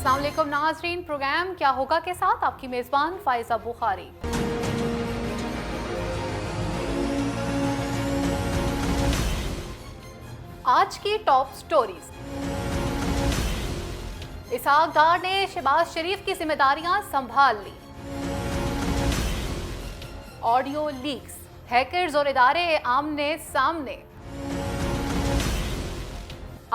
अस्सलाम वालेकुम नाज़रीन, प्रोग्राम क्या होगा के साथ आपकी मेज़बान फाइज़ा बुखारी। आज की टॉप स्टोरीज। इसहाक डार ने शहबाज शरीफ की जिम्मेदारियां संभाल ली। ऑडियो लीक्स, हैकर्स और इदारे आमने सामने।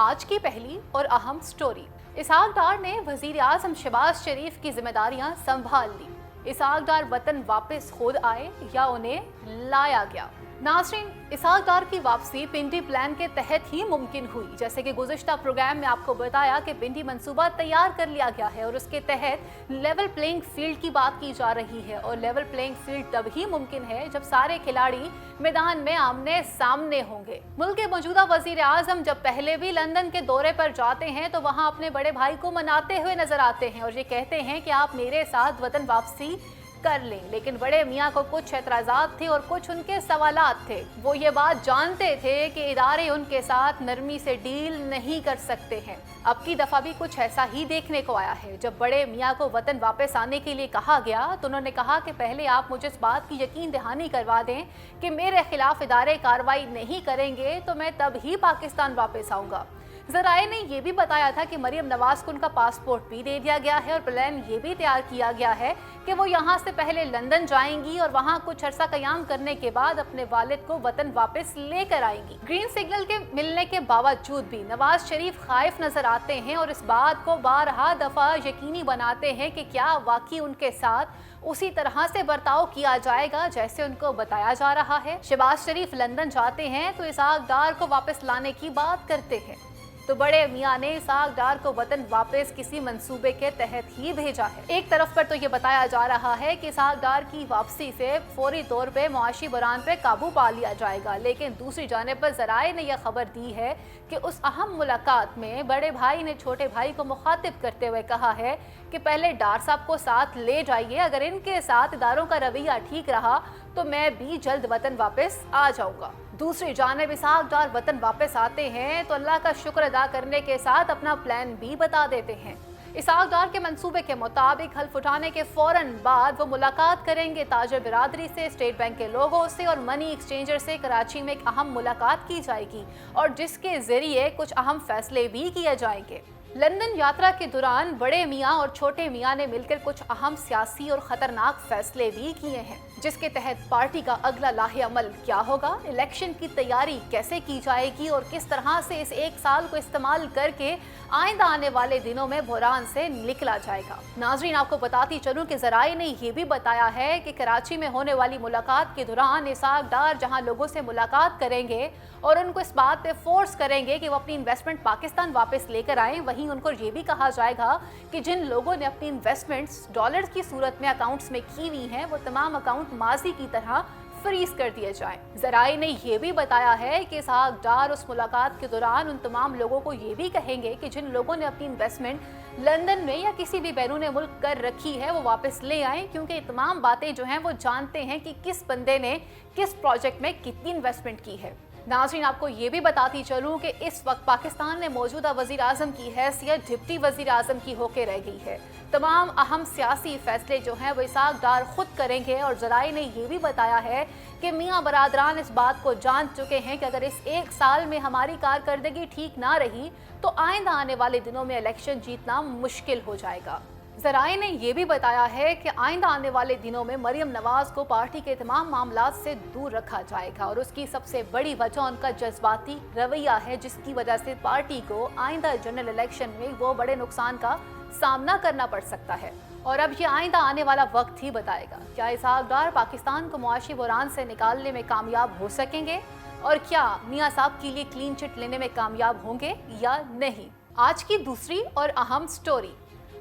आज की पहली और अहम स्टोरी। इसहाक डार ने वजीर आज़म शहबाज शरीफ की जिम्मेदारियां संभाल ली। इसहाक डार वतन वापस खुद आए या उन्हें लाया गया? नाज़रीन, इसहाक डार की वापसी पिंडी प्लान के तहत ही मुमकिन हुई। जैसे कि गुज़िश्ता प्रोग्राम में आपको बताया कि पिंडी मंसूबा तैयार कर लिया गया है और उसके तहत लेवल प्लेइंग फील्ड की बात की जा रही है। और लेवल प्लेइंग फील्ड तब ही मुमकिन है जब सारे खिलाड़ी मैदान में आमने सामने होंगे। मुल्क के मौजूदा वजीर आज़म जब पहले भी लंदन के दौरे पर जाते हैं तो वहाँ अपने बड़े भाई को मनाते हुए नजर आते हैं और ये कहते हैं कि आप मेरे साथ वतन वापसी कर लें। लेकिन बड़े मियाँ को कुछ एतराज़ात थे और कुछ उनके सवालात थे। वो ये बात जानते थे कि इदारे उनके साथ नरमी से डील नहीं कर सकते हैं। अब की दफ़ा भी कुछ ऐसा ही देखने को आया है। जब बड़े मियाँ को वतन वापस आने के लिए कहा गया तो उन्होंने कहा कि पहले आप मुझे इस बात की यकीन दहानी करवा दें कि मेरे खिलाफ इदारे कार्रवाई नहीं करेंगे तो मैं तब ही पाकिस्तान वापस आऊँगा। ज़राए ने यह भी बताया था कि मरियम नवाज को उनका पासपोर्ट भी दे दिया गया है और प्लान ये भी तैयार किया गया है कि वो यहाँ से पहले लंदन जाएंगी और वहाँ कुछ अरसा क़याम करने के बाद अपने वालिद को वतन वापस लेकर आएंगी। ग्रीन सिग्नल के मिलने के बावजूद भी नवाज शरीफ खाइफ नजर आते हैं और इस बात को बारहा दफ़ा यकीनी बनाते हैं कि क्या वाकई उनके साथ उसी तरह से बर्ताव किया जाएगा जैसे उनको बताया जा रहा है। शहबाज शरीफ लंदन जाते हैं तो इसहाक डार को वापस लाने की बात करते हैं तो बड़े मियाँ ने इसहाक डार को वतन वापस किसी मंसूबे के तहत ही भेजा है। एक तरफ पर तो ये बताया जा रहा है कि इसहाक डार की वापसी से फौरी तौर पे मुआशी बहरान पे काबू पा लिया जाएगा, लेकिन दूसरी जानिब पर ज़राए ने यह खबर दी है कि उस अहम मुलाकात में बड़े भाई ने छोटे भाई को मुखातिब करते हुए कहा है कि पहले डार साहब को साथ ले जाइए, अगर इनके साथ इदारों का रवैया ठीक रहा तो मैं भी जल्द वतन वापस आ जाऊँगा। दूसरी जानिब इसहाक डार वतन वापस आते हैं तो अल्लाह का शुक्र अदा करने के साथ अपना प्लान भी बता देते हैं। इसहाक डार के मंसूबे के मुताबिक हल्फ उठाने के फौरन बाद वो मुलाकात करेंगे ताजर बिरादरी से, स्टेट बैंक के लोगों से और मनी एक्सचेंजर से। कराची में एक अहम मुलाकात की जाएगी और जिसके जरिए कुछ अहम फैसले भी किए जाएंगे। लंदन यात्रा के दौरान बड़े मियाँ और छोटे मियाँ ने मिलकर कुछ अहम सियासी और खतरनाक फैसले भी किए हैं, जिसके तहत पार्टी का अगला लाहे अमल क्या होगा, इलेक्शन की तैयारी कैसे की जाएगी और किस तरह से इस एक साल को इस्तेमाल करके आइंदा आने वाले दिनों में बहरान से निकला जाएगा। नाजरीन, आपको बताती चलूं कि ज़राए ने यह भी बताया है कि कराची में होने वाली मुलाकात के दौरान इसहाक डार जहां लोगों से मुलाकात करेंगे और उनको इस बात पे फोर्स करेंगे कि वो अपनी इन्वेस्टमेंट पाकिस्तान वापस लेकर आएं, वहीं उनको ये भी कहा जाएगा कि जिन लोगों ने अपनी इन्वेस्टमेंट्स डॉलर्स की सूरत में अकाउंट्स में की हुई हैं वो तमाम अकाउंट माजी की तरह फ्रीज कर दिए जाएं। ज़राए ने यह भी बताया है कि इसहाक डार उस मुलाकात के दौरान उन तमाम लोगों को ये भी कहेंगे कि जिन लोगों ने अपनी इन्वेस्टमेंट लंदन में या किसी भी बैरून मुल्क कर रखी है वो वापस ले आएं, क्योंकि ये तमाम बातें जो हैं वो जानते हैं कि किस बंदे ने किस प्रोजेक्ट में कितनी इन्वेस्टमेंट की है। नाज़रीन, आपको ये भी बताती चलूँ कि इस वक्त पाकिस्तान में मौजूदा वज़ीर आज़म की हैसियत डिप्टी वज़ीर आज़म की होकर रह गई है। तमाम अहम सियासी फैसले जो हैं वो इसहाक डार खुद करेंगे और ज़राए ने यह भी बताया है कि मियाँ बरादरान इस बात को जान चुके हैं कि अगर इस एक साल में हमारी कारकर्दगी ठीक ना रही तो आइंदा आने वाले दिनों में इलेक्शन जीतना मुश्किल हो जाएगा। ज़राए ने यह भी बताया है कि आइंदा आने वाले दिनों में मरियम नवाज को पार्टी के तमाम मामलात से दूर रखा जाएगा और उसकी सबसे बड़ी वजह उनका जज्बाती रवैया है, जिसकी वजह से पार्टी को आइंदा जनरल इलेक्शन में वो बड़े नुकसान का सामना करना पड़ सकता है। और अब ये आइंदा आने वाला वक्त ही बताएगा क्या इसहाक डार पाकिस्तान को मुआशी बहरान से निकालने में कामयाब हो सकेंगे और क्या मियाँ साहब के लिए क्लीन चिट लेने में कामयाब होंगे या नहीं। आज की दूसरी और अहम स्टोरी,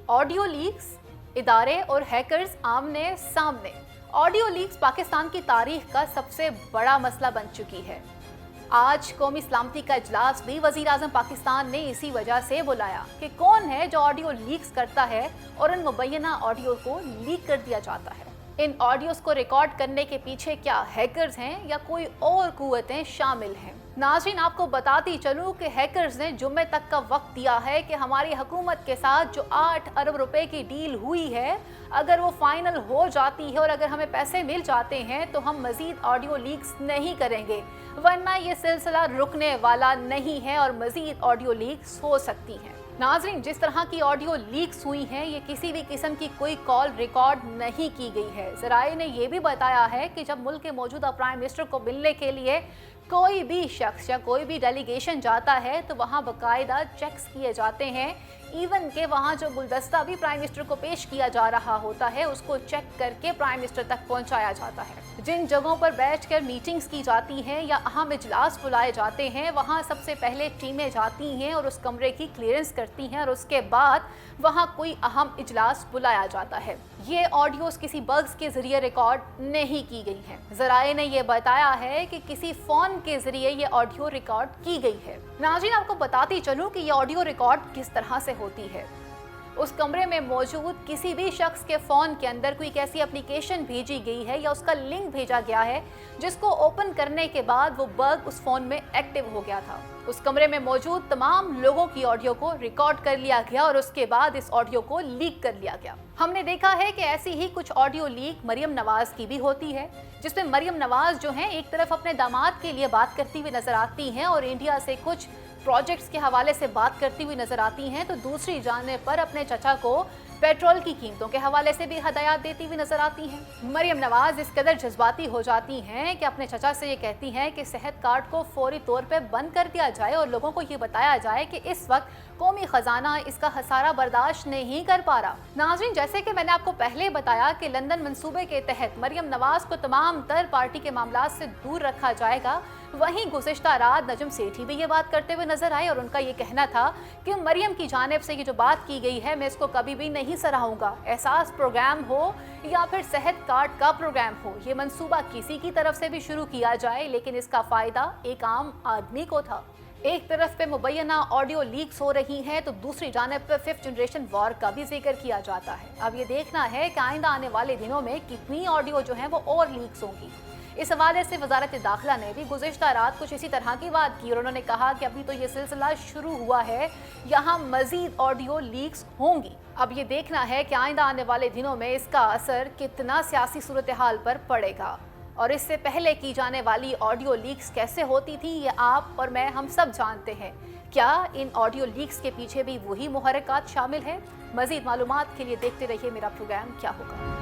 ऑडियो लीक्स, इदारे और हैकर्स आमने सामने। ऑडियो लीक्स पाकिस्तान की तारीख का सबसे बड़ा मसला बन चुकी है। आज कौमी सलामती का इजलास भी वजीर आज़म पाकिस्तान ने इसी वजह से बुलाया कि कौन है जो ऑडियो लीक्स करता है और उन मुबैना ऑडियो को लीक कर दिया जाता है। इन ऑडियोज को रिकॉर्ड करने के पीछे क्या हैकर्स हैं या कोई और कुव्वतें शामिल हैं। नाज़रीन, आपको बताती चलूं कि हैकर्स ने जुम्मे तक का वक्त दिया है कि हमारी हुकूमत के साथ जो 8 अरब रुपए की डील हुई है, अगर वो फाइनल हो जाती है और अगर हमें पैसे मिल जाते हैं तो हम मजीद ऑडियो लीक्स नहीं करेंगे, वरना ये सिलसिला रुकने वाला नहीं है और मजीद ऑडियो लीक्स हो सकती हैं। नाज़रीन, जिस तरह की ऑडियो लीक्स हुई हैं, ये किसी भी किस्म की कोई कॉल रिकॉर्ड नहीं की गई है। ज़राए ने यह भी बताया है कि जब मुल्क के मौजूदा प्राइम मिनिस्टर को मिलने के लिए कोई भी शख्स या कोई भी डेलीगेशन जाता है तो वहाँ बाकायदा चेक्स किए जाते हैं, इवन के वहाँ जो गुलदस्ता भी प्राइम मिनिस्टर को पेश किया जा रहा होता है उसको चेक करके प्राइम मिनिस्टर तक पहुँचाया जाता है। जिन जगहों पर बैठकर मीटिंग्स की जाती हैं या अहम इजलास बुलाए जाते हैं, वहाँ सबसे पहले टीमें जाती हैं और उस कमरे की क्लियरेंस करती हैं और उसके बाद वहाँ कोई अहम इजलास बुलाया जाता है। ये ऑडियोज किसी बग्स के जरिए रिकॉर्ड नहीं की गई हैं। ज़राए ने यह बताया है कि किसी फोन के जरिए ये ऑडियो रिकॉर्ड की गई है। नाज़रीन, आपको बताती चलूं कि ये ऑडियो रिकॉर्ड किस तरह से होती है। उस कमरे में मौजूद किसी भी शख्स के फ़ोन के अंदर कोई ऐसी एप्लीकेशन भेजी गई है या उसका लिंक भेजा गया है जिसको ओपन करने के बाद वो बग उस फ़ोन में एक्टिव हो गया था। उस कमरे में मौजूद तमाम लोगों की ऑडियो को रिकॉर्ड कर लिया गया और उसके बाद इस ऑडियो को लीक कर लिया गया। हमने देखा है कि ऐसी ही कुछ ऑडियो लीक मरियम नवाज की भी होती है, जिसमें मरियम नवाज जो हैं एक तरफ अपने दामाद के लिए बात करती हुई नजर आती हैं और इंडिया से कुछ प्रोजेक्ट्स के हवाले से बात करती हुई नजर आती हैं, तो दूसरी जानिब पर अपने चचा को पेट्रोल की कीमतों के हवाले से भी हदायत देती हुई नजर आती हैं। मरियम नवाज इस कदर जज्बाती हो जाती हैं कि अपने चचा से ये कहती हैं कि सेहत कार्ड को फौरी तौर पे बंद कर दिया जाए और लोगों को ये बताया जाए कि इस वक्त कौमी खजाना इसका खसारा बर्दाश्त नहीं कर पा रहा। नाज़रीन, जैसे कि मैंने आपको पहले बताया कि लंदन मंसूबे के तहत मरियम नवाज को तमाम तर पार्टी के मामलात से दूर रखा जाएगा, वहीं गुज़िश्ता रात नजम सेठी भी ये बात करते हुए नजर आए और उनका ये कहना था कि मरियम की जानिब से ये जो बात की गई है मैं इसको कभी भी नहीं सराहूंगा। एहसास प्रोग्राम हो या फिर सेहत कार्ड का प्रोग्राम हो, ये मंसूबा किसी की तरफ से भी शुरू किया जाए लेकिन इसका फायदा एक आम आदमी को था। एक तरफ पे मुबैना ऑडियो लीक्स हो रही हैं तो दूसरी जानिब पे 5th जनरेशन वॉर का भी जिक्र किया जाता है। अब ये देखना है कि आइंदा आने वाले दिनों में कितनी ऑडियो जो है वो और लीक्स होंगी। इस हवाले से वजारत दाखिला ने भी गुज़िश्ता रात कुछ इसी तरह की बात की और उन्होंने कहा कि अभी तो ये सिलसिला शुरू हुआ है, यहाँ मजीद ऑडियो लीक्स होंगी। अब ये देखना है कि आइंदा आने वाले दिनों में इसका असर कितना सियासी सूरत हाल पर पड़ेगा और इससे पहले की जाने वाली ऑडियो लीक्स कैसे होती थी ये आप और मैं हम सब जानते हैं। क्या इन ऑडियो लीक्स के पीछे भी वही मुहर्रिकात शामिल है? मजीद मालूमात के लिए देखते रहिए मेरा प्रोग्राम क्या होगा।